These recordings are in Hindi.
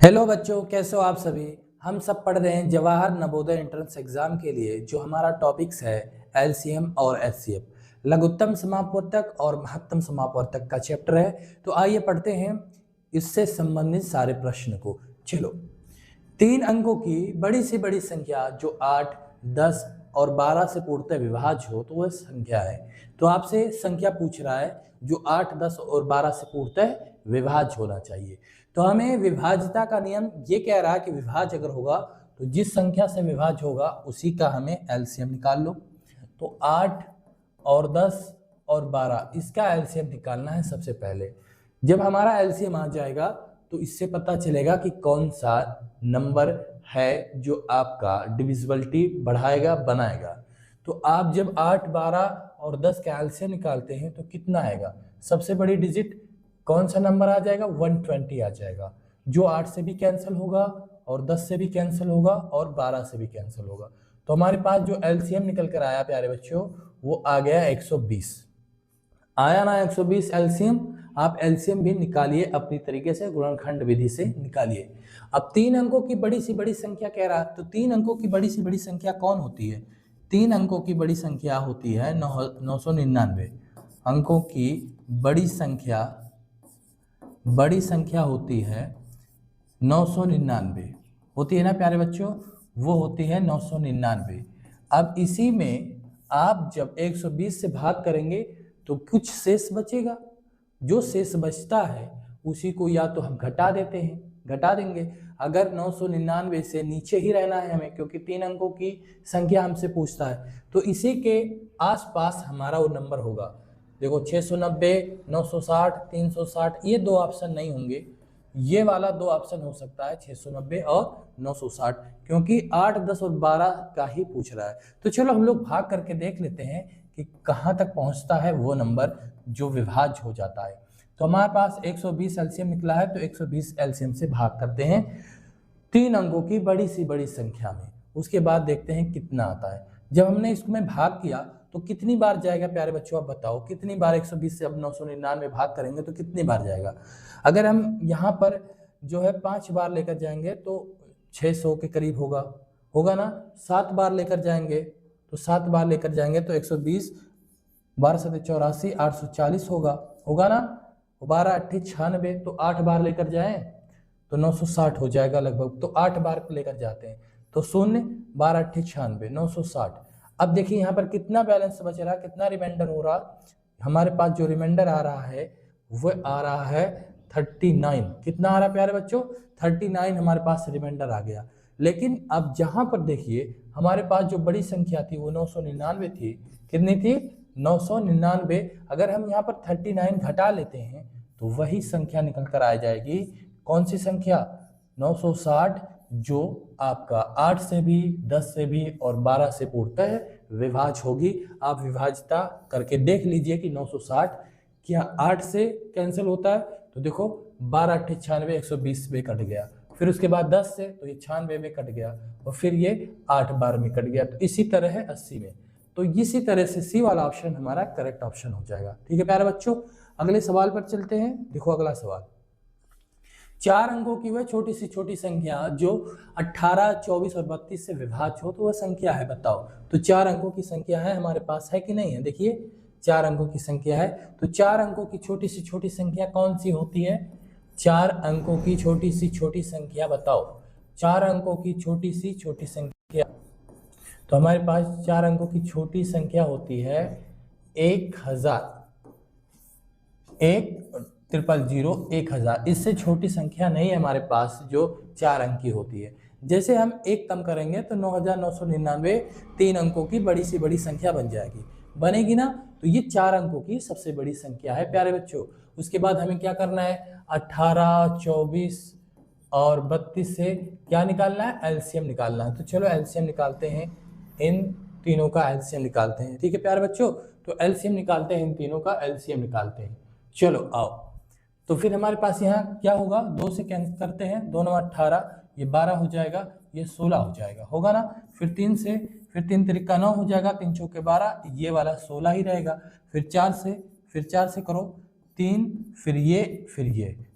हेलो बच्चों, कैसे हो आप सभी। हम सब पढ़ रहे हैं जवाहर नवोदय एंट्रेंस एग्जाम के लिए जो हमारा टॉपिक्स है एलसीएम और एचसीएफ, लघुत्तम समापवर्तक और महत्तम समापवर्तक का चैप्टर है। तो आइए पढ़ते हैं इससे संबंधित सारे प्रश्न को। चलो, 3 अंकों की बड़ी से बड़ी संख्या जो 8, 10 और 12 से पूर्णतः विभाज्य हो तो वह संख्या है। तो आपसे संख्या पूछ रहा है जो 8, 10 और 12 से पूर्णतः विभाज्य होना चाहिए। तो हमें विभाज्यता का नियम ये कह रहा है कि विभाज्य अगर होगा तो जिस संख्या से विभाज्य होगा उसी का हमें एलसीएम निकाल लो। तो 8 और 10 और 12 इसका एलसीएम निकालना है। सबसे पहले जब हमारा एलसीएम आ जाएगा तो इससे पता चलेगा कि कौन सा नंबर है जो आपका डिविजिबिलिटी बढ़ाएगा बनाएगा। तो आप जब 8, 12 और 10 का एलसीएम निकालते हैं तो कितना आएगा? सबसे बड़ी डिजिट कौन सा नंबर आ जाएगा? 120 आ जाएगा, जो 8 से भी कैंसिल होगा और 10 से भी कैंसिल होगा और 12 से भी कैंसिल होगा। तो हमारे पास जो एलसीएम निकल कर आया प्यारे बच्चों वो आ गया 120। आया ना 120 एलसीएम। आप एलसीएम भी निकालिए अपनी तरीके से, गुणनखंड विधि से निकालिए। अब 3 अंकों की बड़ी सी बड़ी संख्या कह रहा है, तो 3 अंकों की बड़ी सी बड़ी संख्या कौन होती है? 3 अंकों की बड़ी संख्या होती है 999 अंकों की बड़ी संख्या होती है 999 होती है ना प्यारे बच्चों, वो होती है 999। अब इसी में आप जब 120 से भाग करेंगे तो कुछ शेष बचेगा। जो शेष बचता है उसी को या तो हम घटा देंगे। अगर 999 से नीचे ही रहना है हमें, क्योंकि 3 अंकों की संख्या हमसे पूछता है, तो इसी के आसपास हमारा वो नंबर होगा। देखो 690, 960, 360 ये 2 ऑप्शन नहीं होंगे, ये वाला 2 ऑप्शन हो सकता है 690 और 960, क्योंकि 8, 10 और 12 का ही पूछ रहा है। तो चलो हम लोग भाग करके देख लेते हैं कि कहाँ तक पहुँचता है वो नंबर जो विभाज्य हो जाता है। तो हमारे पास 120 एलसीएम निकला है, तो 120 एलसीएम से भाग करते हैं 3 अंकों की बड़ी सी बड़ी संख्या में। उसके बाद देखते हैं कितना आता है। जब हमने इसमें भाग किया तो कितनी बार जाएगा प्यारे बच्चों, आप बताओ कितनी बार 120 से अब 999 भाग करेंगे तो कितनी बार जाएगा? अगर हम यहाँ पर जो है 5 बार लेकर जाएंगे तो 600 के करीब होगा ना। 7 बार लेकर जाएंगे तो 7 बार लेकर जाएंगे तो 120, 12 7 84, 840 होगा ना। 12 8 96, तो 8 बार लेकर जाएं तो 960 हो जाएगा लगभग। तो 8 बार लेकर जाते हैं तो 0, 12 8 96, 960। अब देखिए यहाँ पर कितना बैलेंस बच रहा, कितना रिमाइंडर हो रहा। हमारे पास जो रिमाइंडर आ रहा है वह आ रहा है 39। कितना आ रहा है प्यारे बच्चों? 39 हमारे पास रिमाइंडर आ गया। लेकिन अब जहां पर देखिए हमारे पास जो बड़ी संख्या थी वो 999 थी। कितनी थी? 999। अगर हम यहाँ पर 39 घटा लेते हैं तो वही संख्या निकल कर आ जाएगी। कौन सी संख्या? 960, जो आपका 8 से भी, 10 से भी और 12 से पूर्णतः विभाज्य होगी। आप विभाज्यता करके देख लीजिए कि 960 क्या 8 से कैंसिल होता है? तो देखो 12 8 96, 120 में कट गया। फिर उसके बाद 10 से तो ये 96 में कट गया और फिर ये 8 बार में कट गया। तो इसी तरह है 80 में। तो इसी तरह से सी वाला ऑप्शन हमारा करेक्ट ऑप्शन हो जाएगा। ठीक है प्यारे बच्चों, अगले सवाल पर चलते हैं। देखो अगला सवाल, 4 अंकों की वह छोटी सी छोटी संख्या जो 18, 24 और 32 से विभाज्य हो तो वह संख्या है, बताओ। तो 4 अंकों की संख्या है हमारे पास, है कि नहीं है? देखिए 4 अंकों की संख्या है। तो 4 अंकों की छोटी सी छोटी संख्या कौन सी होती है? 4 अंकों की छोटी सी छोटी संख्या बताओ। 4 अंकों की छोटी सी छोटी संख्या, तो हमारे पास 4 अंकों की छोटी संख्या होती है 1000, 1000। इससे छोटी संख्या नहीं है हमारे पास जो 4 अंक की होती है। जैसे हम एक कम करेंगे तो 9999 3 अंकों की बड़ी सी बड़ी संख्या बन जाएगी, बनेगी ना। तो ये 4 अंकों की सबसे बड़ी संख्या है प्यारे बच्चों। उसके बाद हमें क्या करना है? 18, 24 और 32 से क्या निकालना है? एलसीएम निकालना है। तो चलो एलसीएम निकालते हैं, इन तीनों का एलसीएम निकालते हैं। ठीक है प्यारे बच्चों, तो एलसीएम निकालते हैं, इन तीनों का एलसीएम निकालते हैं। चलो आओ। तो फिर हमारे पास यहाँ क्या होगा? 2 से कैंसिल करते हैं, 2 9 18, ये 12 हो जाएगा, ये 16 हो जाएगा, होगा ना। फिर 3 से, फिर 3 3 9 हो जाएगा, 3 4 12, ये वाला 16 ही रहेगा। फिर 4 से करो 3, फिर ये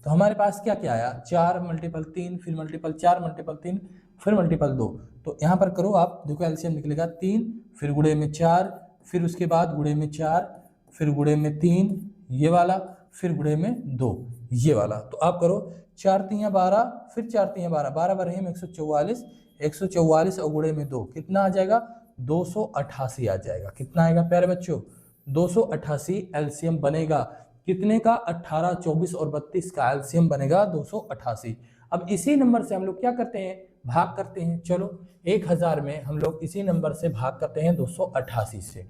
तो हमारे पास क्या क्या आया, 4 मल्टीपल 3, फिर मल्टीपल 4 मल्टीपल 3, फिर मल्टीपल 2। तो यहाँ पर करो आप, देखो एलसीएम निकलेगा 3, फिर गुणे में 4, फिर उसके बाद गुणे में 4, फिर गुणे में 3 ये वाला, फिर गुणे में 2 ये वाला। तो आप करो 4 3 12, फिर 4 3 12, 12 बारह 144, 144 और गुणे में 2 कितना आ जाएगा, 288 आ जाएगा। कितना आएगा प्यारे बच्चों, 288 एलसीएम बनेगा। कितने का, 18, 24 और 32 का एलसीएम बनेगा 288। अब इसी नंबर से हम लोग क्या करते हैं, भाग करते हैं। चलो 1000 में हम लोग इसी नंबर से भाग करते हैं 288 से।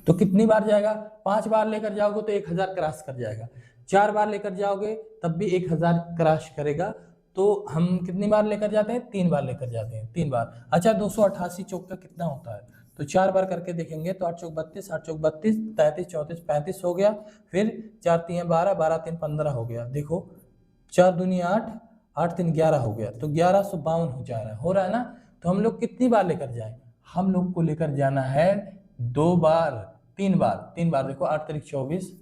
तो कितनी बार जाएगा, 5 बार लेकर जाओगे तो 1000 क्रॉस कर जाएगा, 4 बार लेकर जाओगे तब भी 1000 क्रॉस करेगा। तो हम कितनी बार लेकर जाते हैं, 3 बार लेकर जाते हैं, 3 बार। अच्छा 288 चौक का कितना होता है, तो 4 बार करके देखेंगे तो 8 चौक 32, 8 चौक 32, 33 34 35 हो गया, फिर 4 3 12, 12 3 15 हो गया। देखो 4 दूनी 8, 8 3 11 हो गया, तो 1152 हो रहा है ना। तो हम लोग कितनी बार लेकर जाए, हम लोग को लेकर जाना है 2 बार, 3 बार, 3 बार। देखो 8 तारीख 24,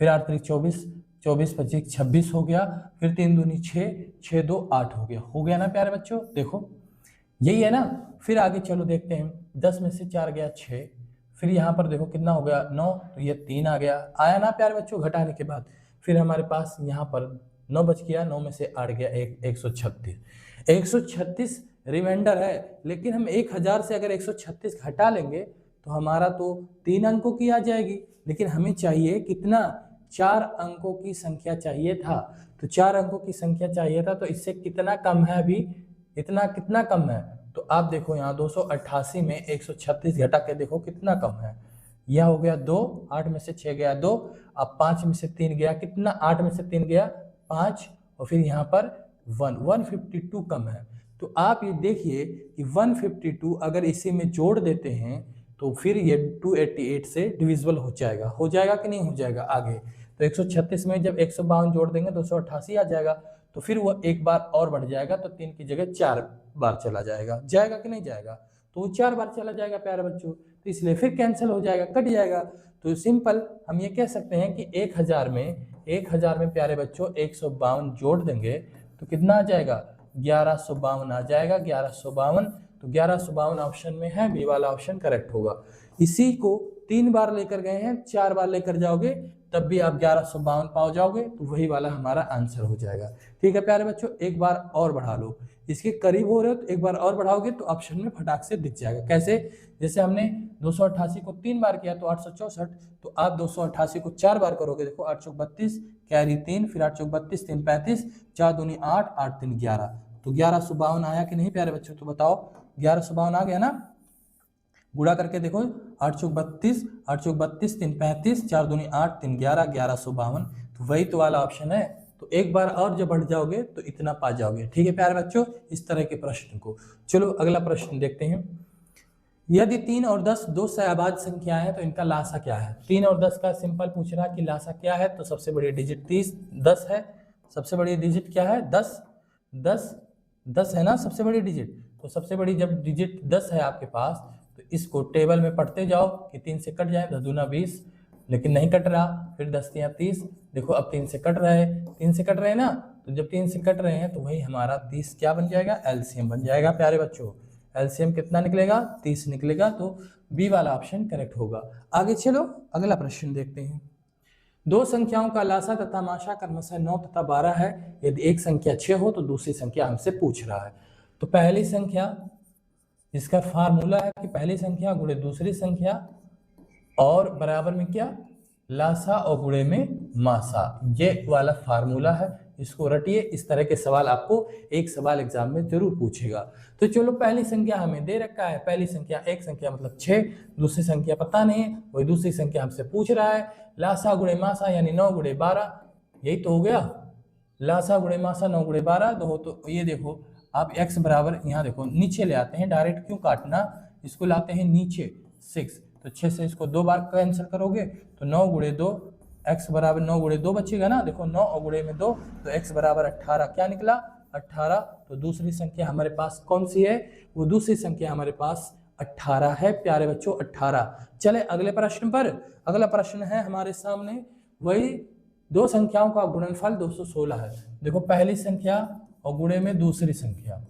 फिर 8 तारीख 24, 24 25 26 हो गया, फिर 3 दूनी 6, 6 2 8 हो गया ना प्यारे बच्चों। देखो यही है ना। फिर आगे चलो देखते हैं, 10 में से 4 गया 6, फिर यहाँ पर देखो कितना हो गया 9, तो ये 3 आ गया, आया ना प्यारे बच्चों घटाने के बाद। फिर हमारे पास यहाँ पर 9 बच गया, 9 में से 8 गया 136, 136 रिमाइंडर है। लेकिन हम 1000 से अगर 136 घटा लेंगे तो हमारा तो 3 अंकों की आ जाएगी, लेकिन हमें चाहिए कितना, 4 अंकों की संख्या चाहिए था। तो 4 अंकों की संख्या चाहिए था, तो इससे कितना कम है अभी, इतना कितना कम है। तो आप देखो यहाँ 288 में 136 घटा के देखो कितना कम है। यह हो गया 2, 8 में से 6 गया 2, अब 5 में से 3 गया कितना, 8 में से 3 गया 5, और फिर यहाँ पर 152 कम है। तो आप ये देखिए कि 152 अगर इसी में जोड़ देते हैं तो फिर ये 288 से डिविजिबल हो जाएगा कि नहीं हो जाएगा आगे। तो 136 में जब 152 जोड़ देंगे 288 आ जाएगा, तो फिर वो एक बार और बढ़ जाएगा, तो 3 की जगह 4 बार चला जाएगा कि नहीं जाएगा, तो वो 4 बार चला जाएगा प्यारे बच्चों। तो इसलिए फिर कैंसिल हो जाएगा, कट जाएगा। तो सिंपल हम ये कह सकते हैं कि 1000 में प्यारे बच्चों 152 जोड़ देंगे तो कितना आ जाएगा, 1152 आ जाएगा, 1152। तो 1152 ऑप्शन में है, बी वाला ऑप्शन करेक्ट होगा। इसी को 3 बार लेकर गए हैं, 4 बार लेकर जाओगे तब भी आप 1152 पाओ जाओगे, तो वही वाला हमारा आंसर हो जाएगा। ठीक है प्यारे बच्चों, एक बार और बढ़ा लो, इसके करीब हो रहे हो तो एक बार और बढ़ाओगे तो ऑप्शन में फटाक से दिख जाएगा। कैसे, जैसे हमने 288 को 3 बार किया तो 864, तो आप 288 को 4 बार करोगे, देखो 8 चौक 32, कैरी 3, फिर 8 चौक 32, 3 35, 4 दूनी 8, 8 3 11, तो 1152 आया कि नहीं प्यारे बच्चों, तो बताओ 1152 आ गया ना। गुणा करके देखो 8 चौक 32, 8 चौक 32, 3 35, 4 दूनी 8, 3 11, 1152, तो वही तो वाला ऑप्शन है। तो एक बार और जब बढ़ जाओगे तो इतना पा जाओगे। ठीक है प्यारे बच्चों, इस तरह के प्रश्न को। चलो अगला प्रश्न देखते हैं। यदि 3 और 10 दो सहअभाज्य संख्या है तो इनका लासा क्या है। 3 और 10 का सिंपल पूछ रहा कि लासा क्या है, तो सबसे बड़ी डिजिट 10 है। सबसे बड़ी डिजिट क्या है, 10 है ना सबसे बड़ी डिजिट। तो सबसे बड़ी जब डिजिट 10 है आपके पास, तो इसको टेबल में पढ़ते जाओ कि 3 से कट जाए, 10 दूना 20, लेकिन नहीं कट रहा। फिर 10 तियां 30, देखो अब 3 से कट रहे, 3 से कट रहे हैं ना, तो जब 3 से कट रहे हैं तो वही हमारा 30 क्या बन जाएगा, एलसीएम बन जाएगा प्यारे बच्चों। एलसीएम कितना निकलेगा, 30 निकलेगा, तो बी वाला ऑप्शन करेक्ट होगा। आगे चलो अगला प्रश्न देखते हैं। दो संख्याओं का लासा तथा माशा क्रमशः 9 तथा 12 है। यदि एक संख्या 6 हो तो दूसरी संख्या हमसे पूछ रहा है। तो पहली संख्या, इसका फार्मूला है कि पहली संख्या गुणे दूसरी संख्या और बराबर में क्या, लासा और गुणे में मासा, ये वाला फार्मूला है। इसको रटिए, इस तरह के सवाल आपको एक सवाल एग्जाम में जरूर पूछेगा। तो चलो पहली संख्या हमें दे रखा है, पहली संख्या एक संख्या मतलब 6, दूसरी संख्या पता नहीं है, वही दूसरी संख्या हमसे पूछ रहा है। लासा गुणे मासा यानी 9 गुणे 12, यही तो हो गया। लासा गुणे मासा 9 गुणे 12 तो ये देखो आप x बराबर, यहाँ देखो नीचे ले आते हैं, डायरेक्ट क्यों काटना, इसको लाते हैं नीचे 6, तो 6 से इसको 2 बार कैंसिल करोगे तो 9 गुणे 2, x बराबर 9 गुणे 2 बचेगा ना। देखो 9 और गुणे में 2, तो x बराबर 18 क्या निकला, 18। तो दूसरी संख्या हमारे पास कौन सी है, वो दूसरी संख्या हमारे पास 18 है प्यारे बच्चों, 18। चले अगले प्रश्न पर। अगला प्रश्न है हमारे सामने वही दो संख्याओं का गुणनफल 216 है। देखो पहली संख्या और गुणे में दूसरी संख्या,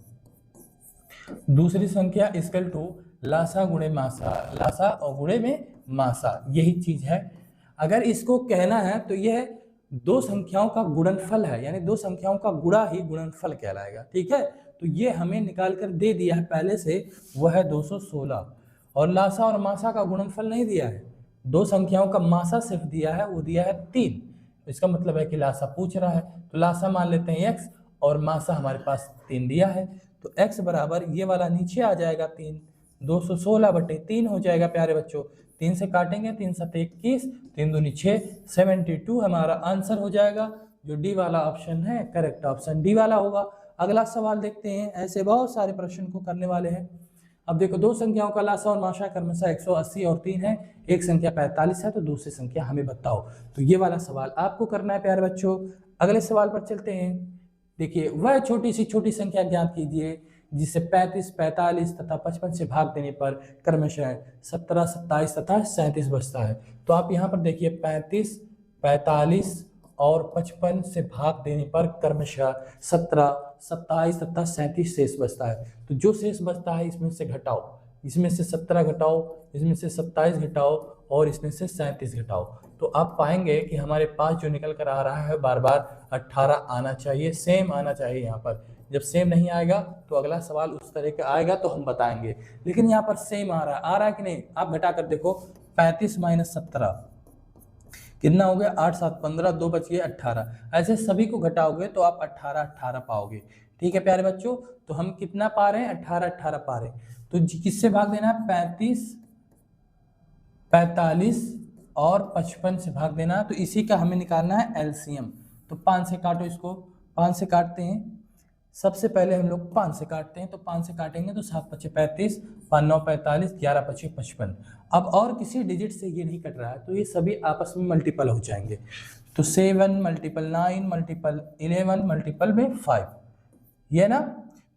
दूसरी संख्या इक्वल टू लासा गुणे मासा, लासा और गुणे में मासा, यही चीज है। अगर इसको कहना है तो यह दो संख्याओं का गुणनफल है, यानी दो संख्याओं का गुणा ही गुणनफल कहलाएगा। ठीक है, तो ये हमें निकाल कर दे दिया है पहले से, वह है 216। और लासा और मासा का गुणनफल नहीं दिया है, दो संख्याओं का मासा सिर्फ दिया है, वो दिया है 3। इसका मतलब है कि लासा पूछ रहा है, तो लासा मान लेते हैं x और मासा हमारे पास 3 दिया है, तो x बराबर ये वाला नीचे आ जाएगा 3, 216/3 हो जाएगा प्यारे बच्चों। 3 से काटेंगे, 3 7 21, 3 दूनी 6, 72 हमारा आंसर हो जाएगा। जो डी वाला ऑप्शन है करेक्ट ऑप्शन डी वाला होगा। अगला सवाल देखते हैं, ऐसे बहुत सारे प्रश्न को करने वाले हैं। अब देखो दो संख्याओं का लासा और मासा क्रमशः 180 और 3 है, एक संख्या 45 है, तो दूसरी संख्या हमें बताओ। तो ये वाला सवाल आपको करना है प्यारे बच्चों। अगले सवाल पर चलते हैं। देखिए वह छोटी सी छोटी संख्या ज्ञात कीजिए जिसे 35, 45 तथा 55 से भाग देने पर क्रमशः 17, 27 तथा 37 बचता है। तो आप यहाँ पर देखिए 35, 45 और 55 से भाग देने पर क्रमशः 17, 27 तथा 37 शेष बचता है। तो जो शेष बचता है इसमें से घटाओ, इसमें से 17 घटाओ, इसमें से 27 घटाओ और इसमें से 37 घटाओ, तो आप पाएंगे कि हमारे पास जो निकल कर आ रहा है बार बार 18 आना चाहिए, सेम आना चाहिए। यहाँ पर जब सेम नहीं आएगा तो अगला सवाल उस तरह का आएगा तो हम बताएंगे, लेकिन यहाँ पर सेम आ रहा है कि नहीं। आप घटा कर देखो 35 - 17 कितना हो गया, 8 7 15, 2 बच गए 18। ऐसे सभी को घटाओगे तो आप 18 18 पाओगे। ठीक है प्यारे बच्चों, तो हम कितना पा रहे हैं, 18 18 पा रहे हैं। तो किससे भाग देना है, 35, 45 और 55 से भाग देना, तो इसी का हमें निकालना है एलसीएम। तो 5 से काटो, इसको 5 से काटते हैं। सबसे पहले हम लोग 5 से काटते हैं, तो 5 से काटेंगे तो 7 5 35, 5 9 45, 11 5 55। अब और किसी डिजिट से ये नहीं कट रहा है, तो ये सभी आपस में मल्टीपल हो जाएंगे। तो 7 × 9 × 11 × 5, ये ना।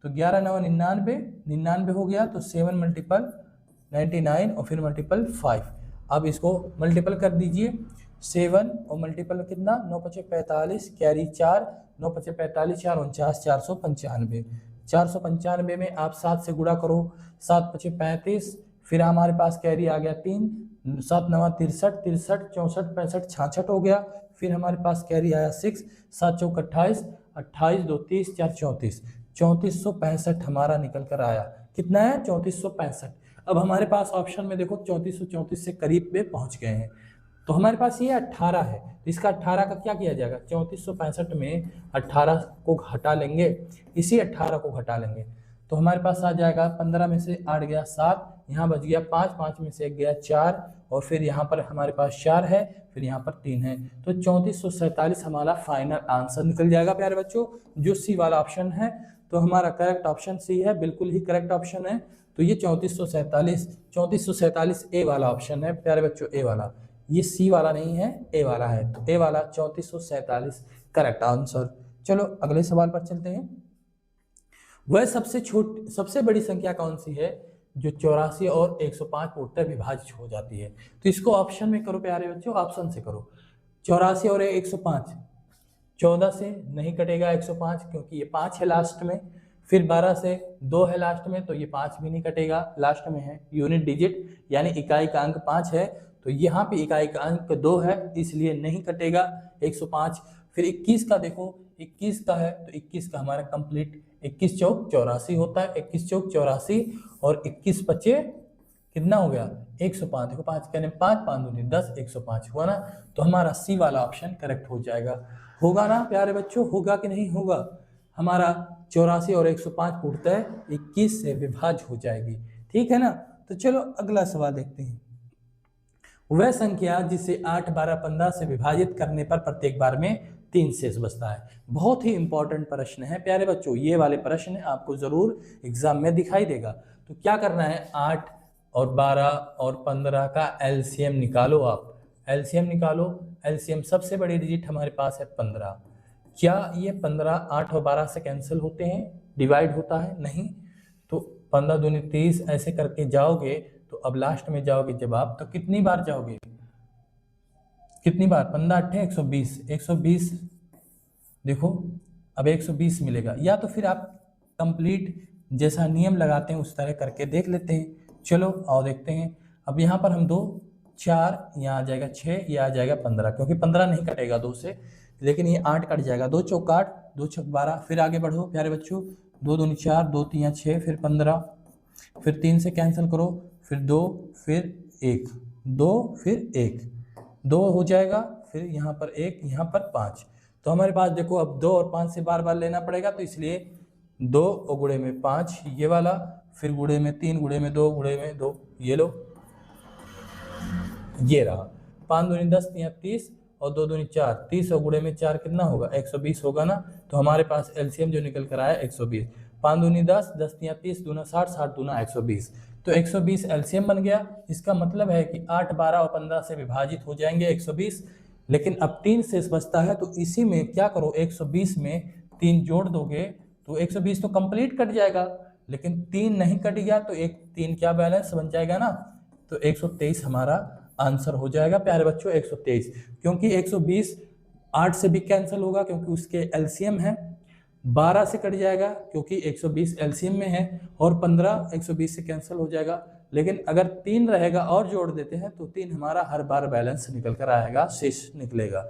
तो 11 9 99, 99 हो गया, तो 7 × 99 और फिर मल्टीपल 5। अब इसको मल्टीपल कर दीजिए, 7 और मल्टीपल कितना, 9 5 45, कैरी 4, 9 5 45, 4 49, 495। 495 में आप 7 से गुणा करो, 7 5 35, फिर हमारे पास कैरी आ गया 3, 7 9 63, 63 64 65 66 हो गया। फिर हमारे पास कैरी आया 6, 7 4 28, 28 2 30, 4 34, 3465 हमारा निकल कर आया। कितना है, 3465। अब हमारे पास ऑप्शन में देखो 3434 से करीब में पहुंच गए हैं, तो हमारे पास ये 18 है। तो इसका 18 का क्या किया जाएगा, 3465 में 18 को हटा लेंगे, इसी 18 को हटा लेंगे, तो हमारे पास आ जाएगा 15 में से 8 गया 7, यहाँ बच गया 5, 5 में से 1 गया 4, और फिर यहाँ पर हमारे पास 4 है, फिर यहाँ पर 3 है। तो 3447 हमारा फाइनल आंसर निकल जाएगा प्यारे बच्चों, जो सी वाला ऑप्शन है। तो हमारा करेक्ट ऑप्शन सी है, बिल्कुल ही करेक्ट ऑप्शन है। तो ये 3447 ए वाला ऑप्शन है प्यारे बच्चों, ए वाला, ये सी वाला नहीं है, ए वाला है। तो ए वाला 3447 करेक्ट आंसर। चलो अगले सवाल पर चलते हैं। वह सबसे बड़ी संख्या कौन सी है जो 84 और 105 पूर्णतः विभाजित हो जाती है। तो इसको ऑप्शन में करो प्यारे बच्चों, ऑप्शन से करो। 84 और 105, 14 से नहीं कटेगा 105 क्योंकि ये 5 है लास्ट में, फिर 12 से 2 है लास्ट में, तो ये 5 भी नहीं कटेगा, लास्ट में है। यूनिट डिजिट यानी इकाई का अंक 5 है, तो यहाँ पे इकाई का अंक 2 है, इसलिए नहीं कटेगा 105। फिर 21 का देखो, 21 का है तो 21 का हमारा कंप्लीट 21 चौक 84 होता है, 21 चौक 84 और 21 पचे कितना हो गया 105। देखो 5 कहने 5 5 दूनी 10, 105 हुआ ना। तो हमारा सी वाला ऑप्शन करेक्ट हो जाएगा। होगा ना प्यारे बच्चों, होगा कि नहीं होगा। हमारा 84 और 105 पूर्णतः 21 से विभाज्य हो जाएगी, ठीक है ना। तो चलो अगला सवाल देखते हैं। वह संख्या जिसे 8 12 15 से विभाजित करने पर प्रत्येक बार में 3 शेष बचता है। बहुत ही इंपॉर्टेंट प्रश्न है प्यारे बच्चों, ये वाले प्रश्न आपको जरूर एग्जाम में दिखाई देगा। तो क्या करना है, 8 और 12 और 15 का एलसीएम निकालो। आप एलसीएम निकालो। एलसीएम सबसे बड़ी डिजिट हमारे पास है 15। क्या ये 15 8 और 12 से कैंसिल होते हैं, डिवाइड होता है, नहीं। तो 15 दूनी 30 ऐसे करके जाओगे, तो अब लास्ट में जाओगे जब आप, तो कितनी बार जाओगे, कितनी बार 15 अट्ठे 120, 120 देखो अब 120 मिलेगा। या तो फिर आप कंप्लीट जैसा नियम लगाते हैं उस तरह करके देख लेते हैं। चलो और देखते हैं। अब यहाँ पर हम 2 4 यहाँ आ जाएगा 6, यह आ जाएगा 15, क्योंकि 15 नहीं कटेगा 2 से, लेकिन ये 8 कट जाएगा। 2 चौक 8, 2 छक 12। फिर आगे बढ़ो प्यारे बच्चों, 2 दूनी 4, 2 तीन 6, फिर 15, फिर 3 से कैंसिल करो, फिर 2, फिर 1, 2 फिर 1, 2 हो जाएगा, फिर यहाँ पर 1, यहाँ पर 5। तो हमारे पास देखो अब 2 और 5 से बार बार लेना पड़ेगा, तो इसलिए 2 और गुणे में 5 ये वाला, फिर गुणे में 3, गुणे में 2, गुणे में 2, ये लो, ये रहा। 5 दूनी 10, 3 30 और 2 दूनी 4, 30 और गुणे में 4 कितना होगा 120 होगा ना। तो हमारे पास एलसीएम जो निकल कर आया 120। 5 दूनी 10, 10 3 30, दूना 60, 60 दूना 120। तो 120 एलसीएम बन गया। इसका मतलब है कि 8, 12 और 15 से विभाजित हो जाएंगे 120, लेकिन अब 3 शेष बचता है। तो इसी में क्या करो, 120 में 3 जोड़ दोगे तो 120 तो कंप्लीट कट जाएगा, लेकिन 3 नहीं कट गया तो 3 क्या बैलेंस बन जाएगा ना। तो 123 हमारा आंसर हो जाएगा प्यारे बच्चों, 123। क्योंकि 120 8 से भी कैंसिल होगा क्योंकि उसके एलसीएम है, 12 से कट जाएगा क्योंकि 120 एलसीएम में है, और 15 120 से कैंसिल हो जाएगा। लेकिन अगर 3 रहेगा और जोड़ देते हैं तो 3 हमारा हर बार बैलेंस निकल कर आएगा, शेष निकलेगा।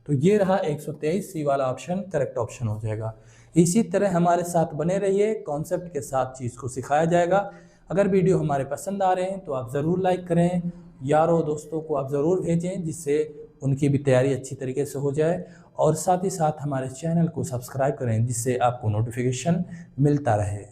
तो ये रहा 123, सी वाला ऑप्शन करेक्ट ऑप्शन हो जाएगा। इसी तरह हमारे साथ बने रहिए, कॉन्सेप्ट के साथ चीज़ को सिखाया जाएगा। अगर वीडियो हमारे पसंद आ रहे हैं तो आप ज़रूर लाइक करें, यारों दोस्तों को आप ज़रूर भेजें जिससे उनकी भी तैयारी अच्छी तरीके से हो जाए, और साथ ही साथ हमारे चैनल को सब्सक्राइब करें जिससे आपको नोटिफिकेशन मिलता रहे।